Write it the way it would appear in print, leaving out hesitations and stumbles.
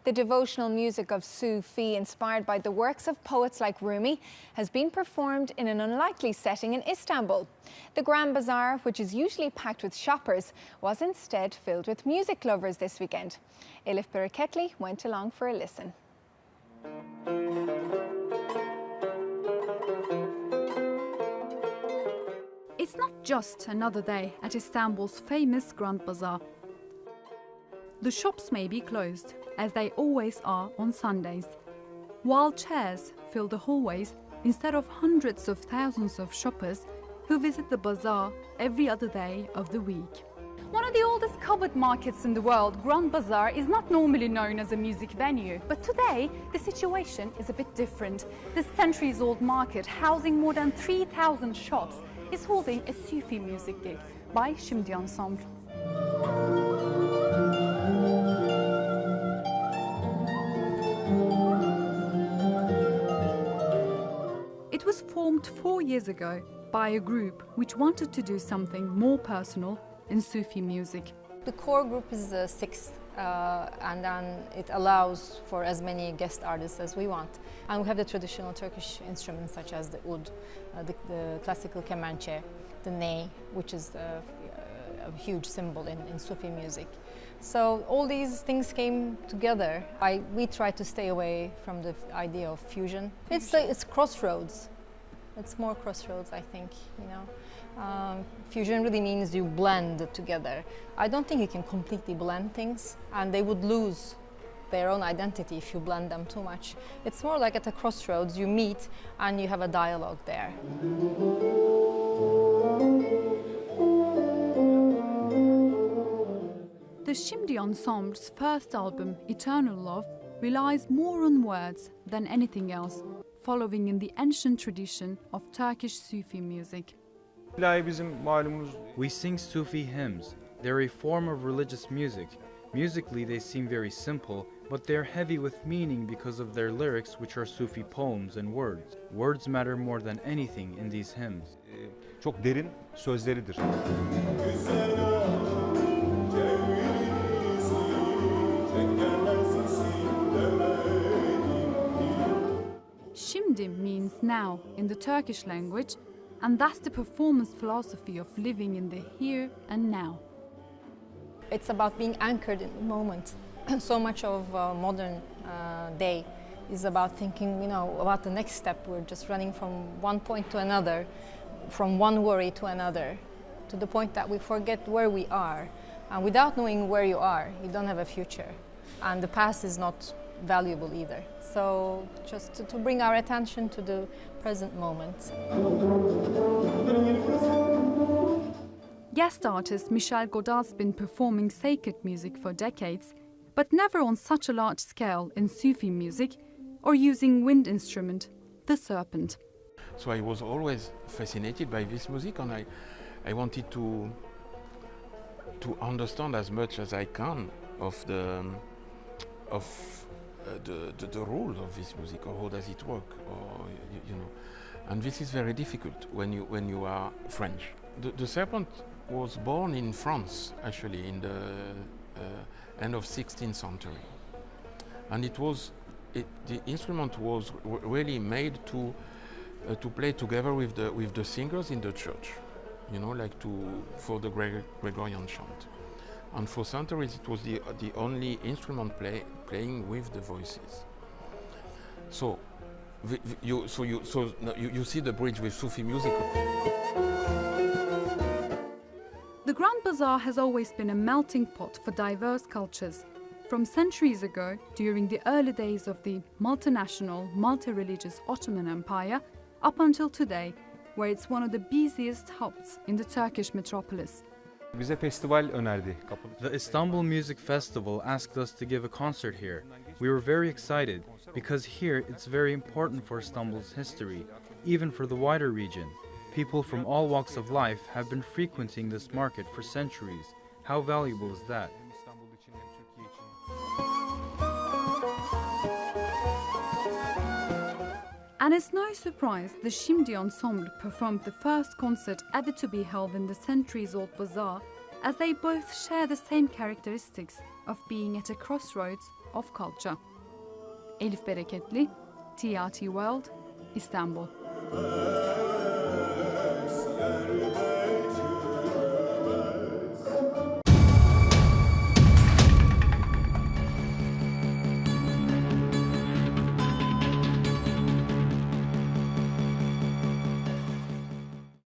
The devotional music of Sufi, inspired by the works of poets like Rumi, has been performed in an unlikely setting in Istanbul. The Grand Bazaar, which is usually packed with shoppers, was instead filled with music lovers this weekend. Elif Bereketli went along for a listen. It's not just another day at Istanbul's famous Grand Bazaar. The shops may be closed, as they always are on Sundays, while chairs fill the hallways instead of hundreds of thousands of shoppers who visit the bazaar every other day of the week. One of the oldest covered markets in the world, Grand Bazaar is not normally known as a music venue, but today the situation is a bit different. This centuries-old market, housing more than 3,000 shops, is holding a Sufi music gig by Şimdi Ensemble. It was formed 4 years ago by a group which wanted to do something more personal in Sufi music. The core group is 6, and then it allows for as many guest artists as we want. And we have the traditional Turkish instruments such as the oud, the classical kemençe, the ney, which is a huge symbol in Sufi music. So all these things came together. We try to stay away from the idea of fusion. It's crossroads. It's more crossroads, I think, you know. Fusion really means you blend together. I don't think you can completely blend things, and they would lose their own identity if you blend them too much. It's more like at a crossroads, you meet and you have a dialogue there. The Şimdi Ensemble's first album, Eternal Love, relies more on words than anything else, following in the ancient tradition of Turkish Sufi music. We sing Sufi hymns. They're a form of religious music. Musically, they seem very simple, but they're heavy with meaning because of their lyrics, which are Sufi poems and words. Words matter more than anything in these hymns. Çok derin sözleridir. Şimdi means now in the Turkish language, and that's the performance philosophy of living in the here and now. It's about being anchored in the moment. So much of modern day is about thinking, you know, about the next step. We're just running from one point to another, from one worry to another, to the point that we forget where we are. And without knowing where you are, you don't have a future. And the past is not valuable either. So just to bring our attention to the present moment. Guest artist Michel Godard's been performing sacred music for decades, but never on such a large scale in Sufi music or using wind instrument, the serpent. So I was always fascinated by this music, and I wanted to understand as much as I can of the rules of this music, or how does it work, or you know. And this is very difficult when you are French. The serpent was born in France, actually, in the end of 16th century, and the instrument was really made to play together with the singers in the church, you know, like for the Gregorian chant. And for centuries, it was the only instrument playing with the voices. So you see the bridge with Sufi music. The Grand Bazaar has always been a melting pot for diverse cultures, from centuries ago, during the early days of the multinational, multi-religious Ottoman Empire, up until today, where it's one of the busiest hubs in the Turkish metropolis. Bize festival önerdi. The Istanbul Music Festival asked us to give a concert here. We were very excited, because here it's very important for Istanbul's history, even for the wider region. People from all walks of life have been frequenting this market for centuries. How valuable is that? And it's no surprise the Şimdi Ensemble performed the first concert ever to be held in the centuries-old bazaar, as they both share the same characteristics. of being at a crossroads of culture. Elif Bereketli, TRT World, İstanbul.